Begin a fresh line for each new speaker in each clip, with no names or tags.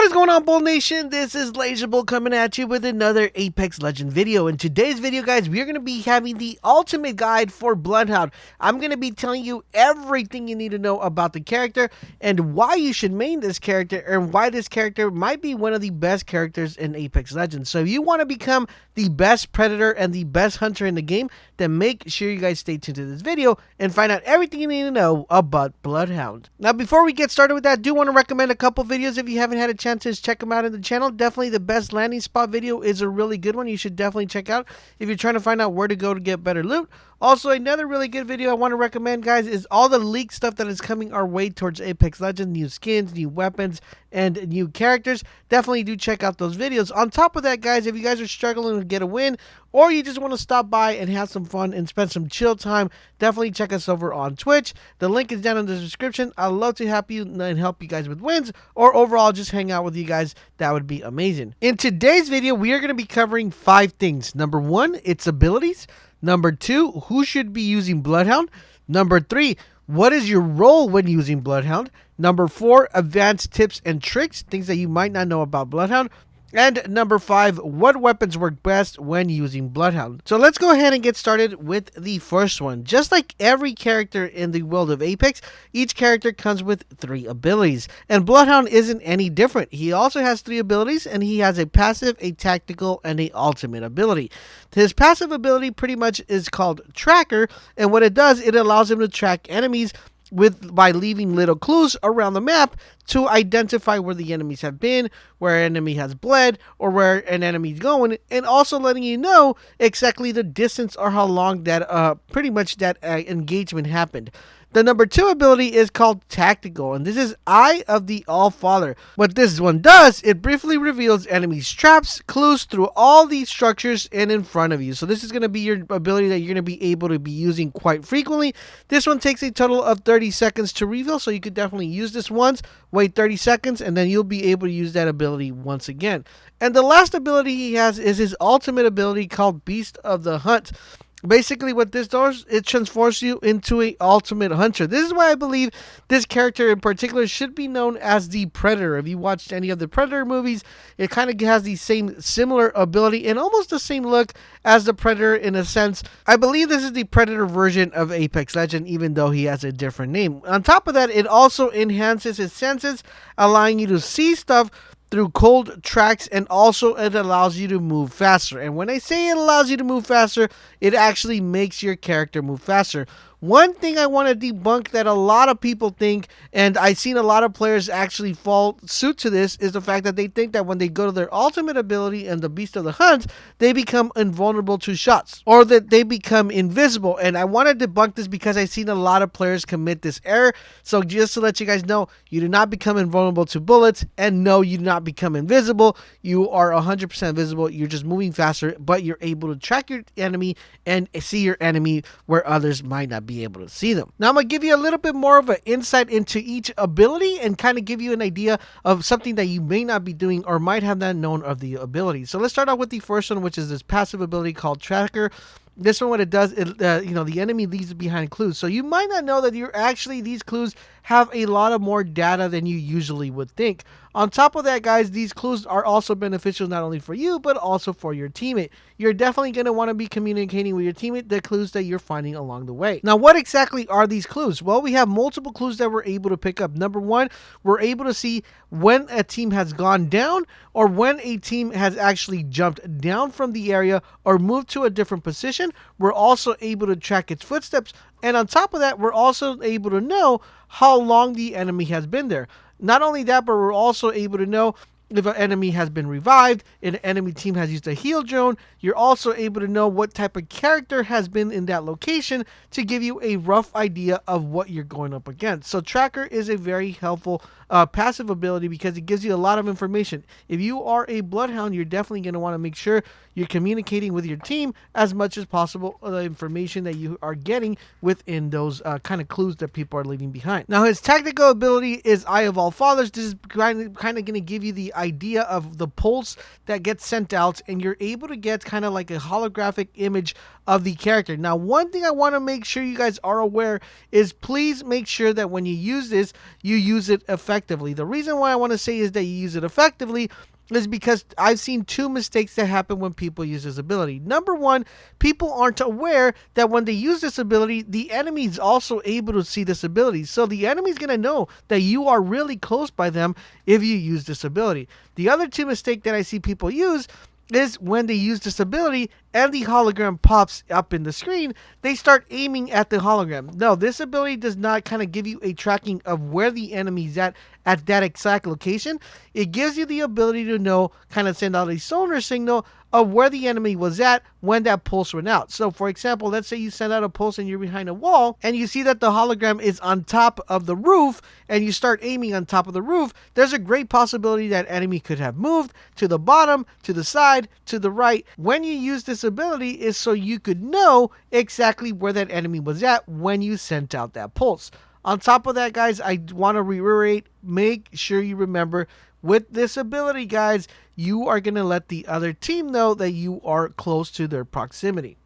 What is going on, Bull Nation? This is LaserBolt coming at you with another Apex Legend video. In today's video, guys, we are going to be having the ultimate guide for BloodHound. I'm going to be telling you everything you need to know about the character and why you should main this character and why this character might be one of the best characters in Apex Legends. So if you want to become the best predator and the best hunter in the game, then make sure you guys stay tuned to this video and find out everything you need to know about BloodHound. Now, before we get started with that, I do want to recommend a couple videos. If you haven't had a chance to check them out in the channel, definitely the best landing spot video is a really good one. You should definitely check out if you're trying to find out where to go to get better loot. Also, another really good video I want to recommend, guys, is all the leaked stuff that is coming our way towards Apex Legends, new skins, new weapons, and new characters. Definitely do check out those videos. On top of that, guys, if you guys are struggling to get a win, or you just want to stop by and have some fun and spend some chill time, definitely check us over on Twitch. The link is down in the description. I'd love to help you and help you guys with wins, or overall just hang out with you guys. That would be amazing. In today's video, we are going to be covering 5 things. Number 1, its abilities. Number 2, who should be using BloodHound. Number 3, what is your role when using BloodHound. Number 4, advanced tips and tricks, things that you might not know about BloodHound. And number 5, what weapons work best when using BloodHound. So let's go ahead and get started with the first one. Just like every character in the world of Apex, each character comes with 3 abilities. And BloodHound isn't any different. He also has 3 abilities, and he has a passive, a tactical, and a ultimate ability. His passive ability pretty much is called Tracker, and what it does, it allows him to track enemies by leaving little clues around the map to identify where the enemies have been, where an enemy has bled, or where an enemy is going, and also letting you know exactly the distance or how long that pretty much that engagement happened. The number 2 ability is called Tactical, and this is Eye of the All-Father. What this one does, it briefly reveals enemies' traps, clues through all these structures and in front of you. So this is going to be your ability that you're going to be able to be using quite frequently. This one takes a total of 30 seconds to reveal, so you could definitely use this once, wait 30 seconds, and then you'll be able to use that ability once again. And the last ability he has is his ultimate ability called Beast of the Hunt. Basically, what this does, it transforms you into an ultimate hunter. This is why I believe this character in particular should be known as the Predator. If you watched any of the Predator movies, it kind of has the same similar ability and almost the same look as the Predator in a sense. I believe this is the Predator version of Apex Legends, even though he has a different name. On top of that, it also enhances his senses, allowing you to see stuff through cold tracks, and also it allows you to move faster. And when I say it allows you to move faster, it actually makes your character move faster. One thing I want to debunk that a lot of people think, and I've seen a lot of players actually fall suit to this, is the fact that they think that when they go to their ultimate ability and the Beast of the Hunt, they become invulnerable to shots, or that they become invisible. And I want to debunk this because I've seen a lot of players commit this error. So just to let you guys know, you do not become invulnerable to bullets, and no, you do not become invisible. You are 100% visible. You're just moving faster, but you're able to track your enemy and see your enemy where others might not be able to see them. Now I'm going to give you a little bit more of an insight into each ability and kind of give you an idea of something that you may not be doing or might have not known of the ability. So let's start out with the first one, which is this passive ability called Tracker. This one, what it does, the enemy leaves behind clues. So you might not know that these clues have a lot of more data than you usually would think. On top of that, guys, these clues are also beneficial not only for you, but also for your teammate. You're definitely going to want to be communicating with your teammate the clues that you're finding along the way. Now, what exactly are these clues? Well, we have multiple clues that we're able to pick up. Number 1, we're able to see when a team has gone down or when a team has actually jumped down from the area or moved to a different position. We're also able to track its footsteps. And on top of that, we're also able to know how long the enemy has been there. Not only that, but we're also able to know if an enemy has been revived, if an enemy team has used a heal drone. You're also able to know what type of character has been in that location to give you a rough idea of what you're going up against. So Tracker is a very helpful passive ability because it gives you a lot of information. If you are a Bloodhound, you're definitely going to want to make sure you're communicating with your team as much as possible the information that you are getting within those kind of clues that people are leaving behind. Now, his tactical ability is Eye of All Fathers. This is kind of going to give you the idea of the pulse that gets sent out, and you're able to get kind of like a holographic image of the character. Now, one thing I want to make sure you guys are aware is please make sure that when you use this, you use it effectively effectively. The reason why I want to say is that you use it effectively is because I've seen two mistakes that happen when people use this ability. Number one, people aren't aware that when they use this ability, the enemy is also able to see this ability. So the enemy's going to know that you are really close by them if you use this ability. The other two mistakes that I see people use is when they use this ability and the hologram pops up in the screen, they start aiming at the hologram. No, this ability does not kind of give you a tracking of where the enemy's at that exact location. It gives you the ability to know, kind of send out a sonar signal of where the enemy was at when that pulse went out. So for example, let's say you send out a pulse and you're behind a wall and you see that the hologram is on top of the roof and you start aiming on top of the roof, there's a great possibility that enemy could have moved to the bottom, to the side, to the right. When you use this ability is so you could know exactly where that enemy was at when you sent out that pulse. On top of that, guys, I want to reiterate, make sure you remember with this ability, guys, you are going to let the other team know that you are close to their proximity.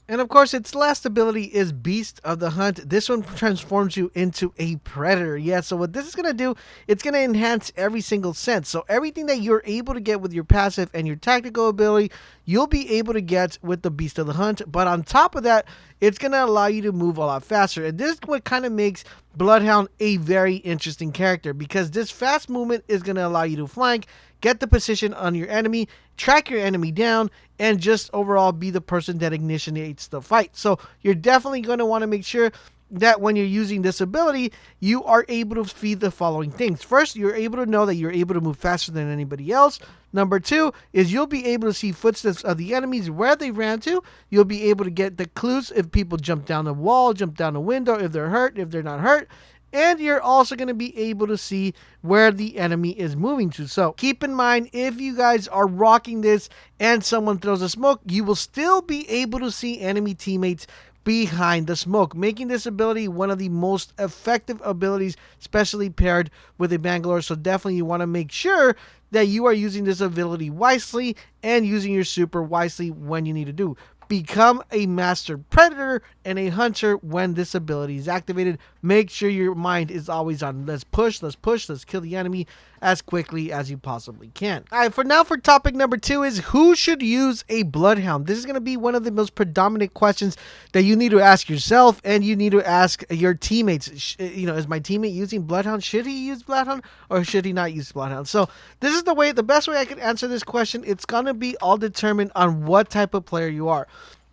And of course, its last ability is Beast of the Hunt. This one transforms you into a predator. Yeah, so what this is going to do, it's going to enhance every single sense. So everything that you're able to get with your passive and your tactical ability, you'll be able to get with the Beast of the Hunt. But on top of that, it's going to allow you to move a lot faster. And this is what kind of makes BloodHound a very interesting character, because this fast movement is going to allow you to flank, get the position on your enemy, track your enemy down, and just overall be the person that initiates the fight. So you're definitely going to want to make sure that when you're using this ability, you are able to feed the following things. First, you're able to know that you're able to move faster than anybody else. Number two is you'll be able to see footsteps of the enemies where they ran to. You'll be able to get the clues if people jump down the wall, jump down the window, if they're hurt, if they're not hurt. And you're also going to be able to see where the enemy is moving to. So keep in mind, if you guys are rocking this and someone throws a smoke, you will still be able to see enemy teammates behind the smoke, making this ability one of the most effective abilities, especially paired with a Bangalore. So definitely you want to make sure that you are using this ability wisely and using your super wisely when you need to do. Become a master predator and a hunter when this ability is activated. Make sure your mind is always on let's push, let's kill the enemy as quickly as you possibly can. All right, for now, for topic number 2 is who should use a bloodhound. This is going to be one of the most predominant questions that you need to ask yourself and you need to ask your teammates. Is my teammate using bloodhound? Should he use bloodhound or should he not use bloodhound? So this is the best way I can answer this question. It's going to be all determined on what type of player you are.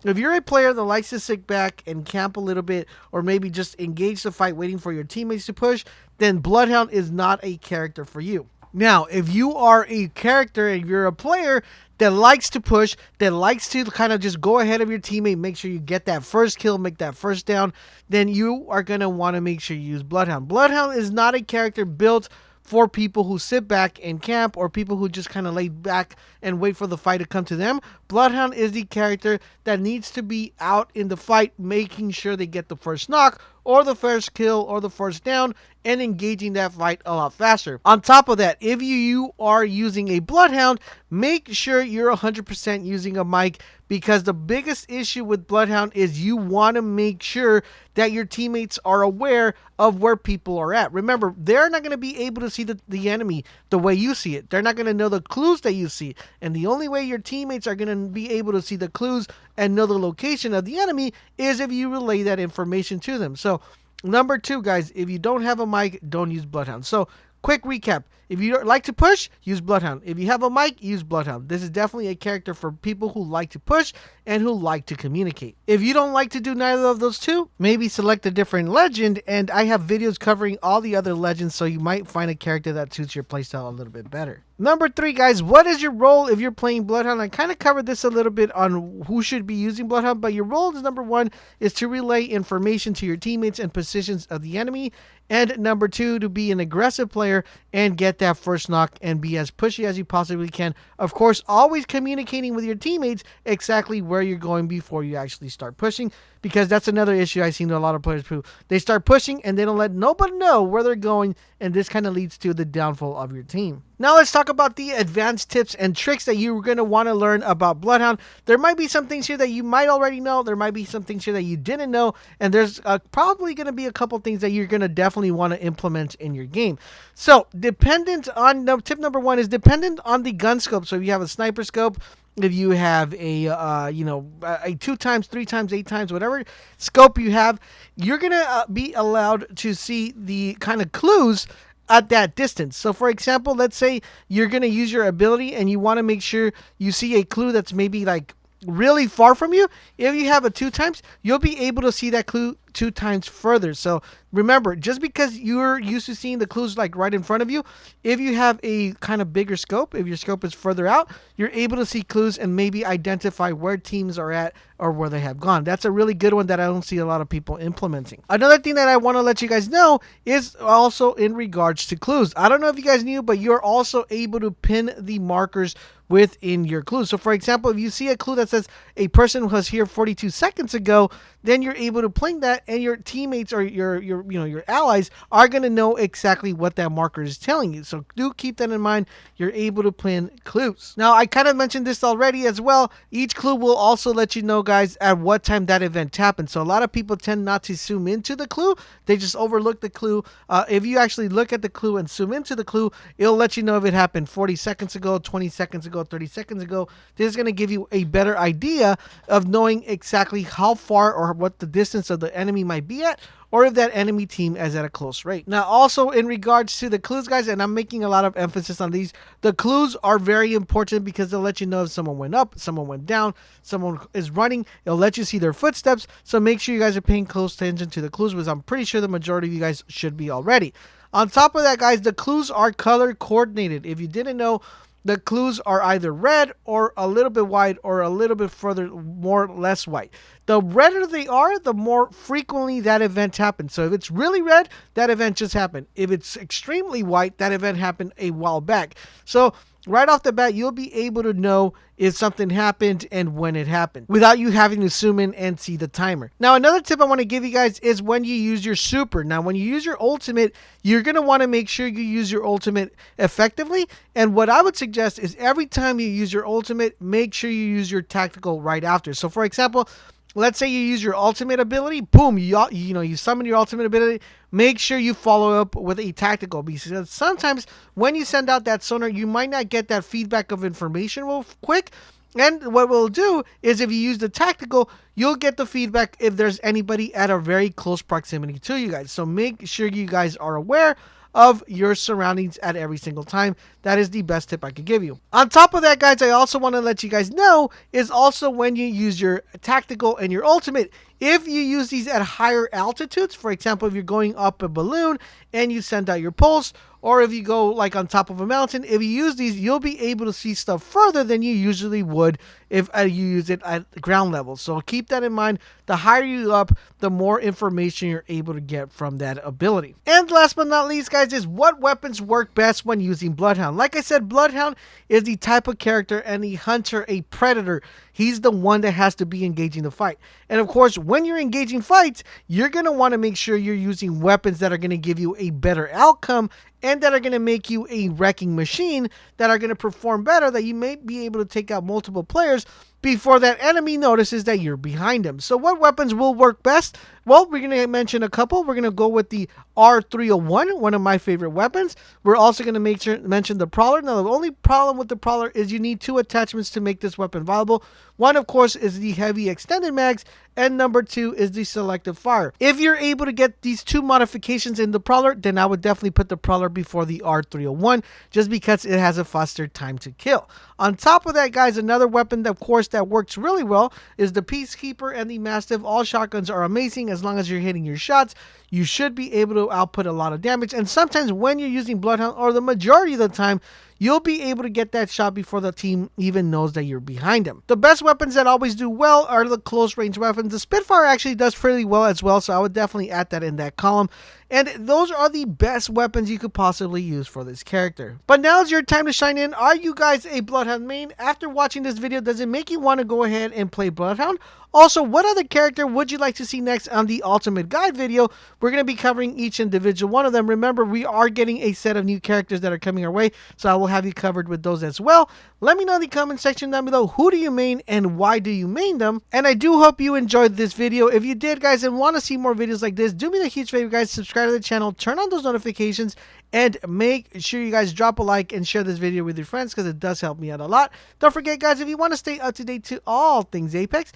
If you're a player that likes to sit back and camp a little bit, or maybe just engage the fight waiting for your teammates to push, then Bloodhound is not a character for you. Now, if you are a character and you're a player that likes to push, that likes to kind of just go ahead of your teammate, make sure you get that first kill, make that first down, then you are going to want to make sure you use Bloodhound. Bloodhound is not a character built for people who sit back and camp or people who just kind of lay back and wait for the fight to come to them. Bloodhound is the character that needs to be out in the fight, making sure they get the first knock or the first kill or the first down and engaging that fight a lot faster. On top of that, if you are using a Bloodhound, make sure you're 100% using a mic, because the biggest issue with Bloodhound is you want to make sure that your teammates are aware of where people are at. Remember, they're not going to be able to see the enemy the way you see it. They're not going to know the clues that you see. And the only way your teammates are going to be able to see the clues and know the location of the enemy is if you relay that information to them. So number 2, guys, if you don't have a mic, don't use Bloodhound. So quick recap. If you like to push, use Bloodhound. If you have a mic, use Bloodhound. This is definitely a character for people who like to push and who like to communicate. If you don't like to do neither of those two, maybe select a different legend, and I have videos covering all the other legends, so you might find a character that suits your playstyle a little bit better. Number 3, guys, what is your role if you're playing Bloodhound? I kind of covered this a little bit on who should be using Bloodhound, but your role is number 1 is to relay information to your teammates and positions of the enemy, and number 2, to be an aggressive player and get that first knock and be as pushy as you possibly can. Of course, always communicating with your teammates exactly where you're going before you actually start pushing, because that's another issue I've seen a lot of players who they start pushing and they don't let nobody know where they're going, and this kind of leads to the downfall of your team. Now let's talk about the advanced tips and tricks that you're going to want to learn about BloodHound. There might be some things here that you might already know. There might be some things here that you didn't know. And there's probably going to be a couple things that you're going to definitely want to implement in your game. So dependent on, tip number one is dependent on the gun scope. So if you have a sniper scope, if you have a a 2 times, 3 times, 8 times, whatever scope you have, you're gonna be allowed to see the kind of clues at that distance. So for example, let's say you're gonna use your ability and you want to make sure you see a clue that's maybe like really far from you. If you have a 2 times, you'll be able to see that clue 2 times further. So remember, just because you're used to seeing the clues like right in front of you, if you have a kind of bigger scope, if your scope is further out, you're able to see clues and maybe identify where teams are at or where they have gone. That's a really good one that I don't see a lot of people implementing. Another thing that I want to let you guys know is also in regards to clues. I don't know if you guys knew, but you're also able to pin the markers within your clues. So for example, if you see a clue that says a person was here 42 seconds ago, then you're able to ping that, and your teammates or your allies are going to know exactly what that marker is telling you. So do keep that in mind. You're able to pin clues. Now, I kind of mentioned this already as well. Each clue will also let you know, guys, at what time that event happened. So a lot of people tend not to zoom into the clue. They just overlook the clue. If you actually look at the clue and zoom into the clue, it'll let you know if it happened 40 seconds ago, 20 seconds ago, 30 seconds ago. This is going to give you a better idea of knowing exactly how far or what the distance of the enemy might be at, or if that enemy team is at a close rate. Now, also in regards to the clues, guys, and I'm making a lot of emphasis on these, the clues are very important because they'll let you know if someone went up, someone went down, someone is running. It'll let you see their footsteps. So make sure you guys are paying close attention to the clues, which I'm pretty sure the majority of you guys should be already. On top of that, guys, the clues are color coordinated. If you didn't know, the clues are either red or a little bit white or a little bit further, more or less white. The redder they are, the more frequently that event happens. So if it's really red, that event just happened. If it's extremely white, that event happened a while back. So right off the bat, you'll be able to know if something happened and when it happened without you having to zoom in and see the timer. Now, another tip I want to give you guys is when you use your super. Now, when you use your ultimate, you're going to want to make sure you use your ultimate effectively. And what I would suggest is every time you use your ultimate, make sure you use your tactical right after. So for example, let's say you use your ultimate ability, boom, you summon your ultimate ability, make sure you follow up with a tactical, because sometimes when you send out that sonar, you might not get that feedback of information real quick. And what we'll do is if you use the tactical, you'll get the feedback if there's anybody at a very close proximity to you guys. So make sure you guys are aware of your surroundings at every single time. That is the best tip I could give you. On top of that, guys, I also want to let you guys know is also when you use your tactical and your ultimate, if you use these at higher altitudes, for example, if you're going up a balloon and you send out your pulse, or if you go like on top of a mountain, if you use these, you'll be able to see stuff further than you usually would if you use it at ground level. So keep that in mind. The higher you up, the more information you're able to get from that ability. And last but not least, guys, is what weapons work best when using BloodHound. Like I said, BloodHound is the type of character and the hunter, a predator. He's the one that has to be engaging the fight. And of course, when you're engaging fights, you're going to want to make sure you're using weapons that are going to give you a better outcome and that are going to make you a wrecking machine, that are going to perform better, that you may be able to take out multiple players before that enemy notices that you're behind him. So what weapons will work best? Well, we're going to mention a couple. We're going to go with the R301, one of my favorite weapons. We're also going to mention the Prowler. Now, the only problem with the Prowler is you need 2 attachments to make this weapon viable. One, of course, is the heavy extended mags, and number 2 is the selective fire. If you're able to get these 2 modifications in the Prowler, then I would definitely put the Prowler before the R301, just because it has a faster time to kill. On top of that, guys, another weapon that, of course, that works really well is the Peacekeeper and the Mastiff. All shotguns are amazing as long as you're hitting your shots. You should be able to output a lot of damage, and sometimes when you're using BloodHound, or the majority of the time, you'll be able to get that shot before the team even knows that you're behind them. The best weapons that always do well are the close range weapons. The Spitfire actually does pretty well as well, so I would definitely add that in that column. And those are the best weapons you could possibly use for this character. But now is your time to shine in. Are you guys a BloodHound main? After watching this video, does it make you want to go ahead and play BloodHound? Also, what other character would you like to see next on the Ultimate Guide video? We're going to be covering each individual one of them. Remember, we are getting a set of new characters that are coming our way, so I will have you covered with those as well. Let me know in the comment section down below, who do you main and why do you main them? And I do hope you enjoyed this video. If you did, guys, and want to see more videos like this, do me the huge favor, guys, subscribe to the channel, turn on those notifications, and make sure you guys drop a like and share this video with your friends because it does help me out a lot. Don't forget, guys, if you want to stay up to date to all things Apex,